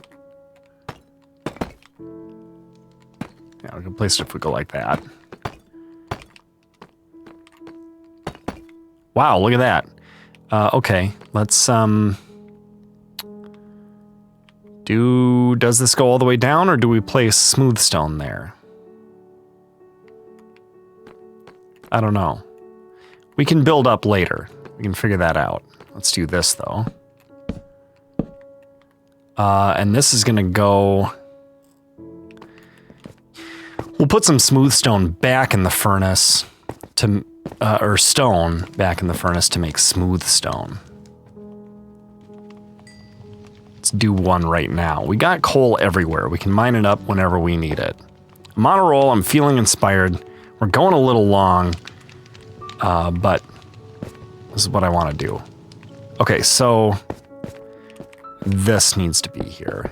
Yeah, we can place it if we go like that. Wow, look at that. Okay, let's, does this go all the way down, or do we place smooth stone there? I don't know. We can build up later. We can figure that out. Let's do this, though. And this is gonna go... We'll put some smooth stone back in the furnace to... or stone back in the furnace to make smooth stone. Let's do one right now. We got coal everywhere. We can mine it up whenever we need it. I'm on a roll. I'm feeling inspired. We're going a little long, but this is what I want to do. Okay, so this needs to be here.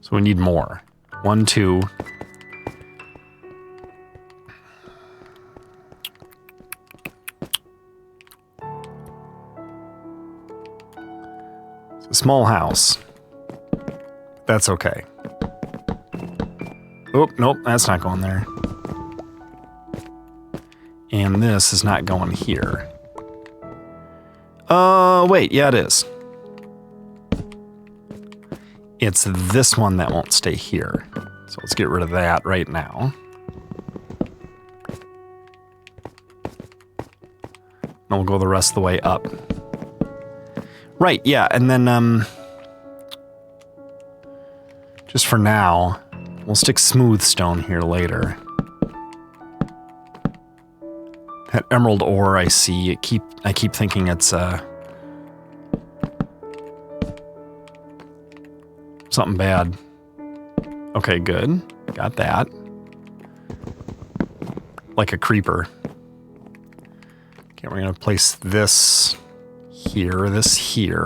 So we need more. 1, 2. It's a small house. That's okay. Oh, nope, that's not going there. And this is not going here. Wait, yeah, it is. It's this one that won't stay here. So let's get rid of that right now. And we'll go the rest of the way up. Right, yeah, and then, just for now, we'll stick smooth stone here later. That emerald ore I see, I keep thinking it's, something bad. Okay, good. Got that. Like a creeper. Okay, we're gonna place this here,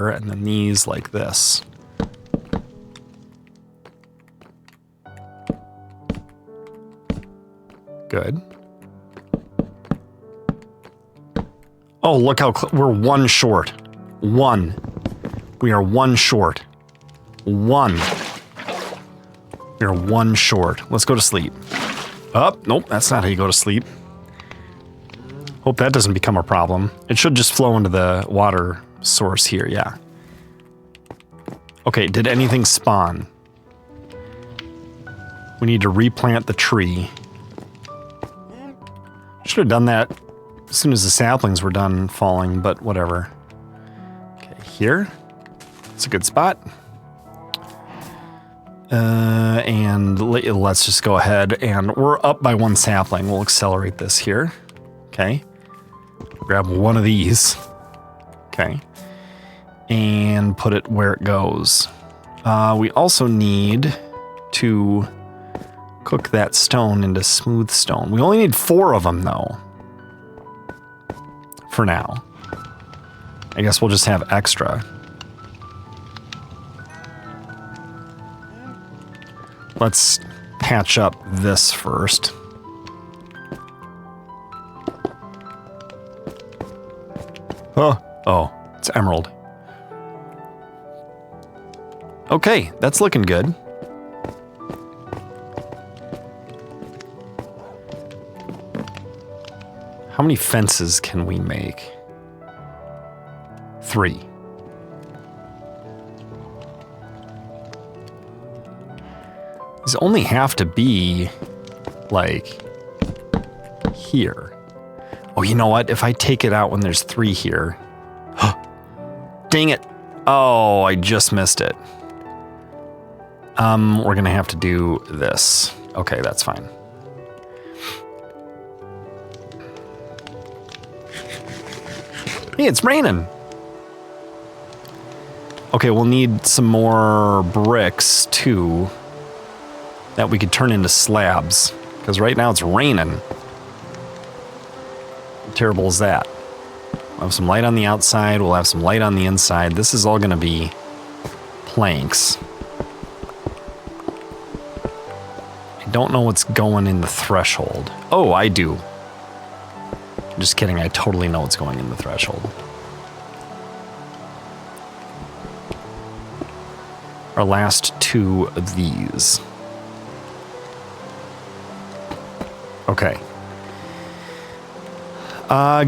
and then these like this. Good. Oh, look how we're 1 short. 1. We are 1 short. 1. We're one short. Let's go to sleep. Oh, nope, that's not how you go to sleep. Hope that doesn't become a problem. It should just flow into the water source here, yeah. Okay, did anything spawn? We need to replant the tree. Should have done that as soon as the saplings were done falling, but whatever. Okay, here. It's a good spot. And let's just go ahead, and we're up by one sapling. We'll accelerate this here. Okay. Grab one of these. Okay. And put it where it goes. We also need to cook that stone into smooth stone. We only need 4 of them, though. For now. I guess we'll just have extra. Let's patch up this first. Oh, it's emerald. Okay, that's looking good. How many fences can we make? 3. These only have to be, like, here. Oh, you know what? If I take it out when there's 3 here... Dang it! Oh, I just missed it. We're gonna have to do this. Okay, that's fine. Hey, it's raining! Okay, we'll need some more bricks, too, that we could turn into slabs, because right now it's raining. How terrible is that? We'll have some light on the outside, we'll have some light on the inside. This is all gonna be planks. I don't know what's going in the threshold. Oh, I do. I'm just kidding, I totally know what's going in the threshold. Our last 2 of these. Okay.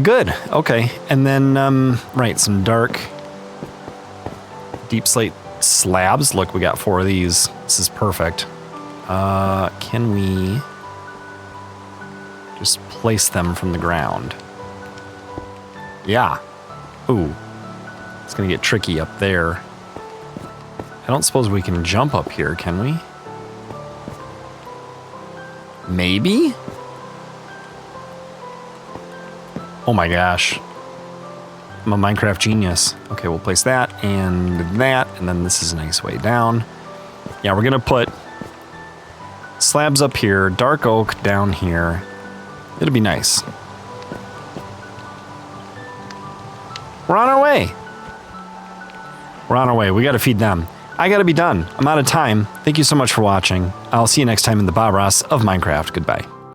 Good. Okay. And then, right, some dark deep slate slabs. Look, we got 4 of these. This is perfect. Can we just place them from the ground? Yeah. Ooh. It's gonna get tricky up there. I don't suppose we can jump up here, can we? Maybe? Oh my gosh. I'm a Minecraft genius. Okay, we'll place that, and then this is a nice way down. Yeah, we're gonna put slabs up here, dark oak down here. It'll be nice. We're on our way. We're on our way. We gotta feed them. I gotta be done. I'm out of time. Thank you so much for watching. I'll see you next time in the Bob Ross of Minecraft. Goodbye.